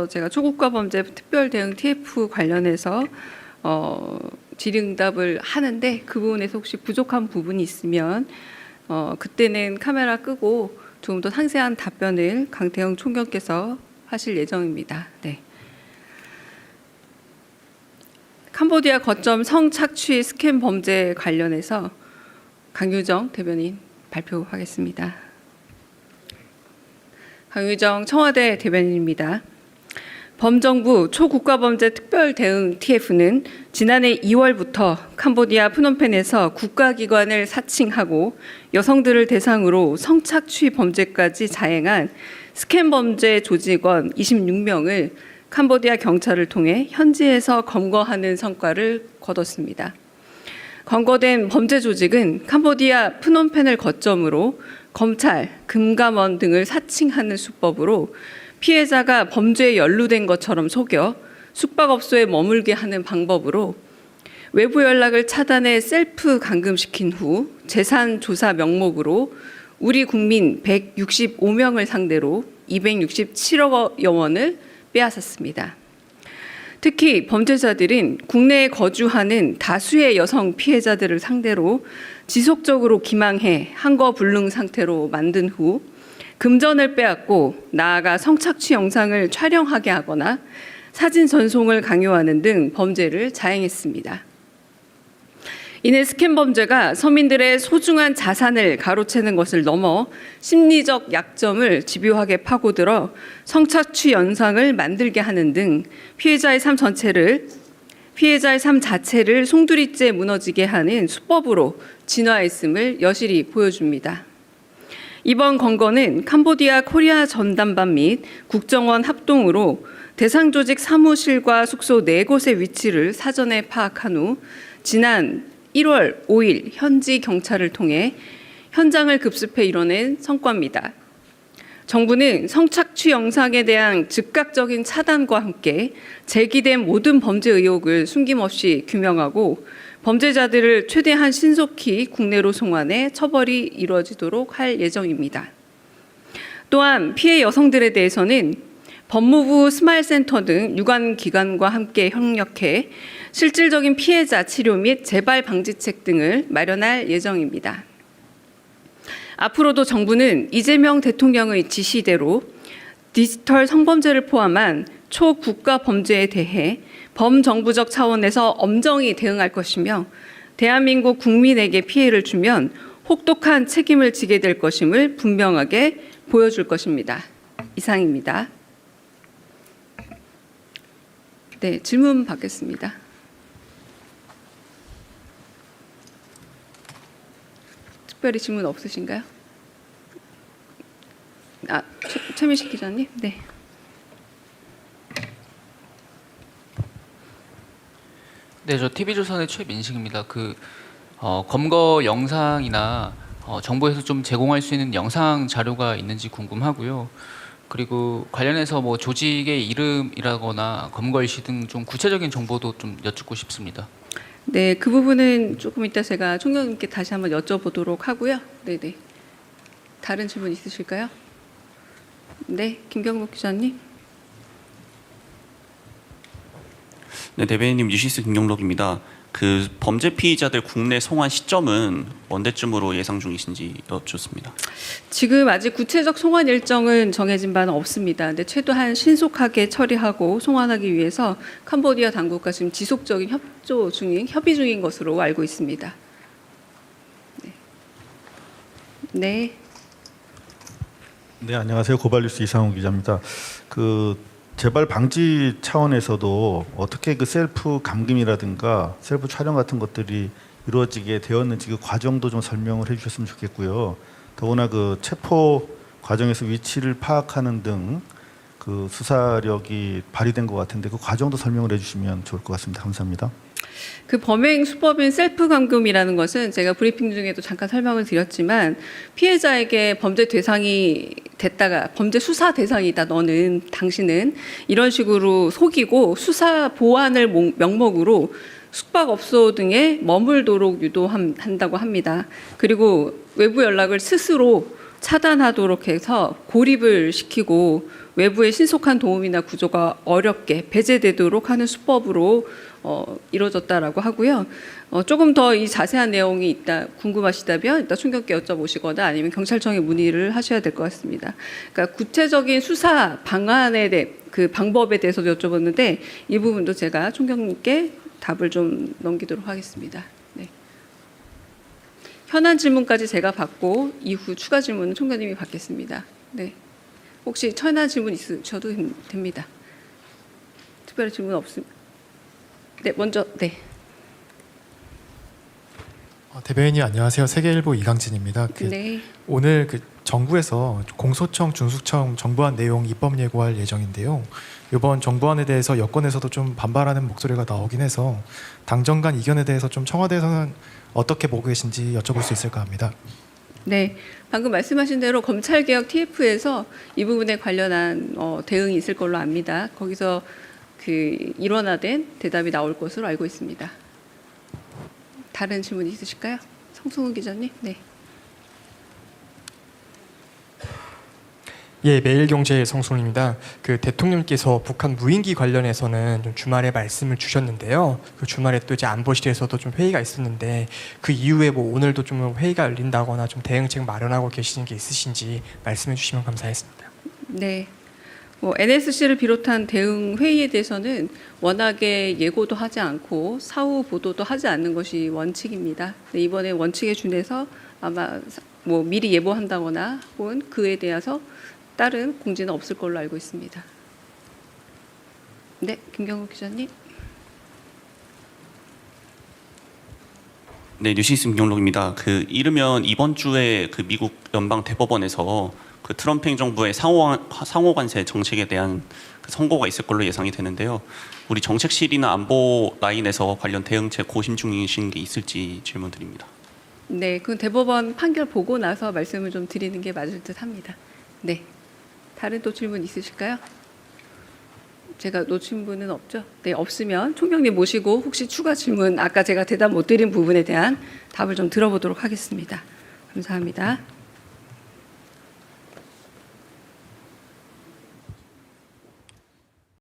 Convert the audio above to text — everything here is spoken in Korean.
제가 초국가 범죄 특별 대응 TF 관련해서 질의응답을 하는데 그 부분에서 혹시 부족한 부분이 있으면 그때는 카메라 끄고 좀 더 상세한 답변을 강태형 총경께서 하실 예정입니다. 네. 캄보디아 거점 성착취 스캠 범죄 관련해서 강유정 대변인 발표하겠습니다. 강유정 청와대 대변인입니다. 범정부 초국가범죄 특별 대응 TF는 지난해 2월부터 캄보디아 프놈펜에서 국가기관을 사칭하고 여성들을 대상으로 성착취 범죄까지 자행한 스캠 범죄 조직원 26명을 캄보디아 경찰을 통해 현지에서 검거하는 성과를 거뒀습니다. 검거된 범죄 조직은 캄보디아 프놈펜을 거점으로 검찰, 금감원 등을 사칭하는 수법으로 피해자가 범죄에 연루된 것처럼 속여 숙박업소에 머물게 하는 방법으로 외부 연락을 차단해 셀프 감금시킨 후 재산 조사 명목으로 우리 국민 165명을 상대로 267억 원을 빼앗았습니다. 특히 범죄자들은 국내에 거주하는 다수의 여성 피해자들을 상대로 지속적으로 기망해 한거불능 상태로 만든 후 금전을 빼앗고 나아가 성착취 영상을 촬영하게 하거나 사진 전송을 강요하는 등 범죄를 자행했습니다. 이는 스캠 범죄가 서민들의 소중한 자산을 가로채는 것을 넘어 심리적 약점을 집요하게 파고들어 성착취 영상을 만들게 하는 등 피해자의 삶 자체를 송두리째 무너지게 하는 수법으로 진화했음을 여실히 보여줍니다. 이번 검거는 캄보디아 코리아 전담반 및 국정원 합동으로 대상 조직 사무실과 숙소 4곳의 위치를 사전에 파악한 후 지난 1월 5일 현지 경찰을 통해 현장을 급습해 이뤄낸 성과입니다. 정부는 성착취 영상에 대한 즉각적인 차단과 함께 제기된 모든 범죄 의혹을 숨김없이 규명하고 범죄자들을 최대한 신속히 국내로 송환해 처벌이 이루어지도록 할 예정입니다. 또한 피해 여성들에 대해서는 법무부 스마일센터 등 유관기관과 함께 협력해 실질적인 피해자 치료 및 재발 방지책 등을 마련할 예정입니다. 앞으로도 정부는 이재명 대통령의 지시대로 디지털 성범죄를 포함한 초국가 범죄에 대해 범정부적 차원에서 엄정히 대응할 것이며 대한민국 국민에게 피해를 주면 혹독한 책임을 지게 될 것임을 분명하게 보여줄 것입니다. 이상입니다. 네, 질문 받겠습니다. 특별히 질문 없으신가요? 최민식 기자님, 네. 네, 저 TV조선의 최민식입니다. 검거 영상이나 정부에서 좀 제공할 수 있는 영상 자료가 있는지 궁금하고요. 그리고 관련해서 뭐 조직의 이름이라거나 검거 일시 등 좀 구체적인 정보도 좀 여쭙고 싶습니다. 네, 그 부분은 조금 이따 제가 총장님께 다시 한번 여쭤보도록 하고요. 네네. 다른 질문 있으실까요? 네, 김경록 기자님. 네, 대변인님 뉴시스 김경록입니다. 그 범죄 피의자들 국내 송환 시점은 언제쯤으로 예상 중이신지 여쭙습니다. 지금 아직 구체적 송환 일정은 정해진 바는 없습니다. 근데 최대한 신속하게 처리하고 송환하기 위해서 캄보디아 당국과 지금 지속적인 협의 중인 것으로 알고 있습니다. 네. 네. 네, 안녕하세요. 고발뉴스 이상훈 기자입니다. 재발 방지 차원에서도 어떻게 셀프 감금이라든가 셀프 촬영 같은 것들이 이루어지게 되었는지 그 과정도 좀 설명을 해주셨으면 좋겠고요. 더구나 체포 과정에서 위치를 파악하는 등 수사력이 발휘된 것 같은데 그 과정도 설명을 해주시면 좋을 것 같습니다. 감사합니다. 그 범행 수법인 셀프 감금이라는 것은 제가 브리핑 중에도 잠깐 설명을 드렸지만 피해자에게 범죄 대상이 됐다가 범죄 수사 대상이다 당신은 이런 식으로 속이고 수사 보완을 명목으로 숙박업소 등에 머물도록 유도한다고 합니다. 그리고 외부 연락을 스스로 차단하도록 해서 고립을 시키고 외부의 신속한 도움이나 구조가 어렵게 배제되도록 하는 수법으로 이루어졌다라고 하고요. 조금 더 이 자세한 내용이 있다 궁금하시다면 이따 총경께 여쭤보시거나 아니면 경찰청에 문의를 하셔야 될 것 같습니다. 그러니까 구체적인 수사 방안에 대해 그 방법에 대해서도 여쭤봤는데 이 부분도 제가 총경님께 답을 좀 넘기도록 하겠습니다. 네. 현안 질문까지 제가 받고 이후 추가 질문은 총장님이 받겠습니다. 네. 혹시 현안 질문 있으셔도 됩니다. 특별한 질문 없습니다. 네, 먼저 네. 대변인님 안녕하세요. 세계일보 이강진입니다. 네. 오늘 정부에서 공소청, 준수청 정부안 내용 입법 예고할 예정인데요. 이번 정부안에 대해서 여권에서도 좀 반발하는 목소리가 나오긴 해서 당정 간 이견에 대해서 좀 청와대에서는 어떻게 보고 계신지 여쭤볼 수 있을까 합니다. 네, 방금 말씀하신 대로 검찰개혁 TF에서 이 부분에 관련한 대응이 있을 걸로 압니다. 거기서 그 일원화된 대답이 나올 것으로 알고 있습니다. 다른 질문 있으실까요? 성승훈 기자님. 네. 예, 매일경제의 성승훈입니다. 대통령께서 북한 무인기 관련해서는 좀 주말에 말씀을 주셨는데요. 그 주말에 또 이제 안보실에서도 좀 회의가 있었는데 그 이후에 뭐 오늘도 좀 회의가 열린다거나 좀 대응책 마련하고 계시는 게 있으신지 말씀해 주시면 감사하겠습니다. 네. NSC를 비롯한 대응 회의에 대해서는 워낙에 예고도 하지 않고 사후 보도도 하지 않는 것이 원칙입니다. 네, 이번에 원칙에 준해서 아마 미리 예보한다거나 혹은 그에 대해서 다른 공지는 없을 걸로 알고 있습니다. 네, 김경욱 기자님. 네, 뉴시스 김경록입니다. 이르면 이번 주에 미국 연방 대법원에서 트럼프 행정부의 상호 관세 정책에 대한 선고가 있을 걸로 예상이 되는데요. 우리 정책실이나 안보 라인에서 관련 대응책 고심 중이신 게 있을지 질문드립니다. 네, 그 대법원 판결 보고 나서 말씀을 좀 드리는 게 맞을 듯합니다. 네, 다른 또 질문 있으실까요? 제가 놓친 분은 없죠? 네, 없으면 총경님 모시고 혹시 추가 질문 아까 제가 대답 못 드린 부분에 대한 답을 좀 들어보도록 하겠습니다. 감사합니다.